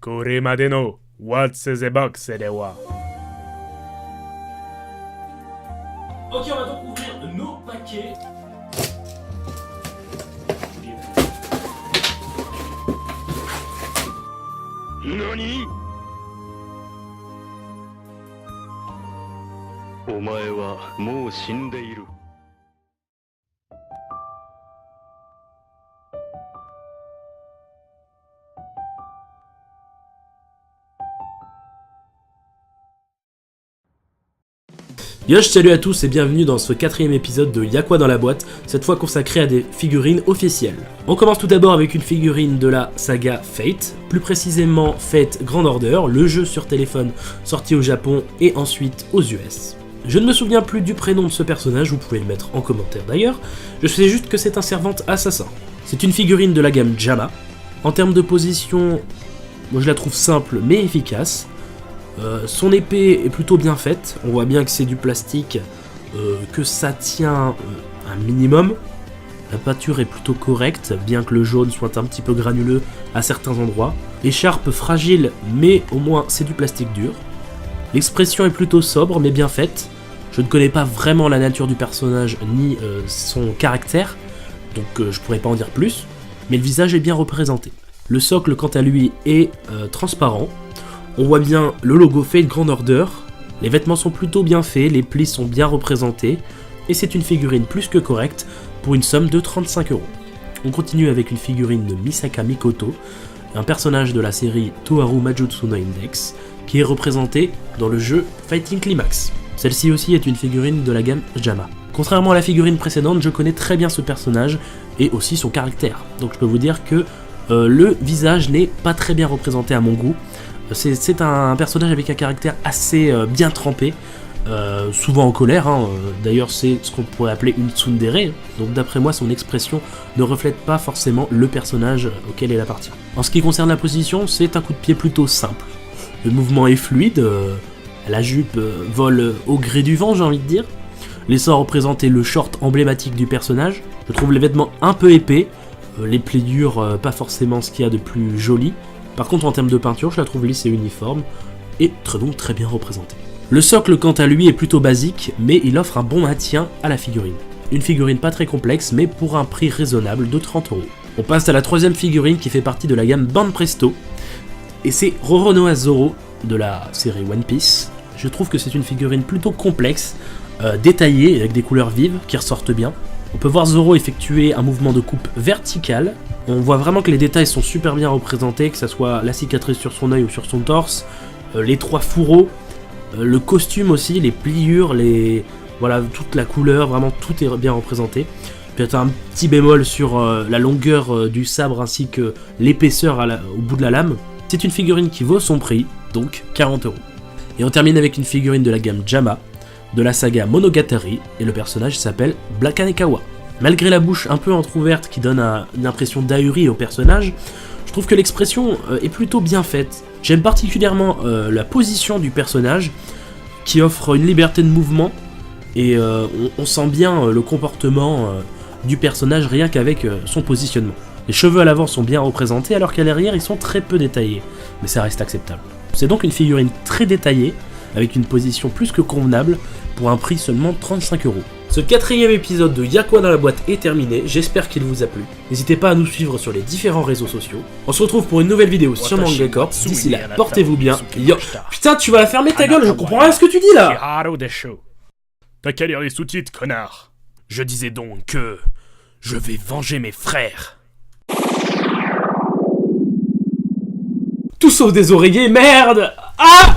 Koremade no What's the Box de wa. Ok, on va donc ouvrir nos paquets. NANI?! お前はもう死んでいる。Yosh, salut à tous et bienvenue dans ce 4ème épisode de Y'a quoi dans la boîte, cette fois consacré à des figurines officielles. On commence tout d'abord avec une figurine de la saga Fate, plus précisément Fate Grand Order, le jeu sur téléphone sorti au Japon et ensuite aux US. Je ne me souviens plus du prénom de ce personnage, vous pouvez le mettre en commentaire d'ailleurs, je sais juste que c'est un servante assassin. C'est une figurine de la gamme Jama. En termes de position, moi je la trouve simple mais efficace. Son épée est plutôt bien faite, on voit bien que c'est du plastique, que ça tient un minimum. La peinture est plutôt correcte, bien que le jaune soit un petit peu granuleux à certains endroits. Écharpe fragile, mais au moins c'est du plastique dur. L'expression est plutôt sobre mais bien faite. Je ne connais pas vraiment la nature du personnage ni son caractère, donc je pourrais pas en dire plus, mais le visage est bien représenté. Le socle quant à lui est transparent. On voit bien le logo Fate Grand Order, les vêtements sont plutôt bien faits, les plis sont bien représentés, et c'est une figurine plus que correcte pour une somme de 35€. On continue avec une figurine de Misaka Mikoto, un personnage de la série Toharu Majutsu no Index, qui est représenté dans le jeu Fighting Climax. Celle-ci aussi est une figurine de la gamme Jama. Contrairement à la figurine précédente, je connais très bien ce personnage, et aussi son caractère, donc je peux vous dire que le visage n'est pas très bien représenté à mon goût. C'est un personnage avec un caractère assez bien trempé, souvent en colère, hein. D'ailleurs c'est ce qu'on pourrait appeler une tsundere, donc d'après moi son expression ne reflète pas forcément le personnage auquel elle appartient. En ce qui concerne la position, c'est un coup de pied plutôt simple. Le mouvement est fluide, la jupe vole au gré du vent, j'ai envie de dire, laissant représenter le short emblématique du personnage. Je trouve les vêtements un peu épais, les pliures pas forcément ce qu'il y a de plus joli. Par contre en termes de peinture, je la trouve lisse et uniforme, et donc très bien représentée. Le socle quant à lui est plutôt basique, mais il offre un bon maintien à la figurine. Une figurine pas très complexe, mais pour un prix raisonnable de 30€. On passe à la troisième figurine qui fait partie de la gamme Banpresto, et c'est Roronoa Zoro de la série One Piece. Je trouve que c'est une figurine plutôt complexe, détaillée, avec des couleurs vives qui ressortent bien. On peut voir Zoro effectuer un mouvement de coupe vertical. On voit vraiment que les détails sont super bien représentés, que ce soit la cicatrice sur son œil ou sur son torse, les trois fourreaux, le costume aussi, les pliures, voilà, toute la couleur, vraiment tout est bien représenté. Peut-être un petit bémol sur la longueur du sabre ainsi que l'épaisseur au bout de la lame. C'est une figurine qui vaut son prix, donc 40€. Et on termine avec une figurine de la gamme Jama, de la saga Monogatari, et le personnage s'appelle Black Anekawa. Malgré la bouche un peu entrouverte qui donne une impression d'ahurie au personnage, je trouve que l'expression est plutôt bien faite. J'aime particulièrement la position du personnage, qui offre une liberté de mouvement, et on sent bien le comportement du personnage rien qu'avec son positionnement. Les cheveux à l'avant sont bien représentés, alors qu'à l'arrière ils sont très peu détaillés, mais ça reste acceptable. C'est donc une figurine très détaillée, avec une position plus que convenable, pour un prix seulement 35€. Ce 4ème épisode de Y'a quoi dans la boîte est terminé, j'espère qu'il vous a plu. N'hésitez pas à nous suivre sur les différents réseaux sociaux. On se retrouve pour une nouvelle vidéo sur Manga Corp. D'ici là, portez-vous bien. Yo. Putain, tu vas la fermer ta gueule, je comprends rien à ce que tu dis là. T'as qu'à lire les sous-titres, connard. Je disais donc que je vais venger mes frères. Tout sauf des oreillers, merde. Ah!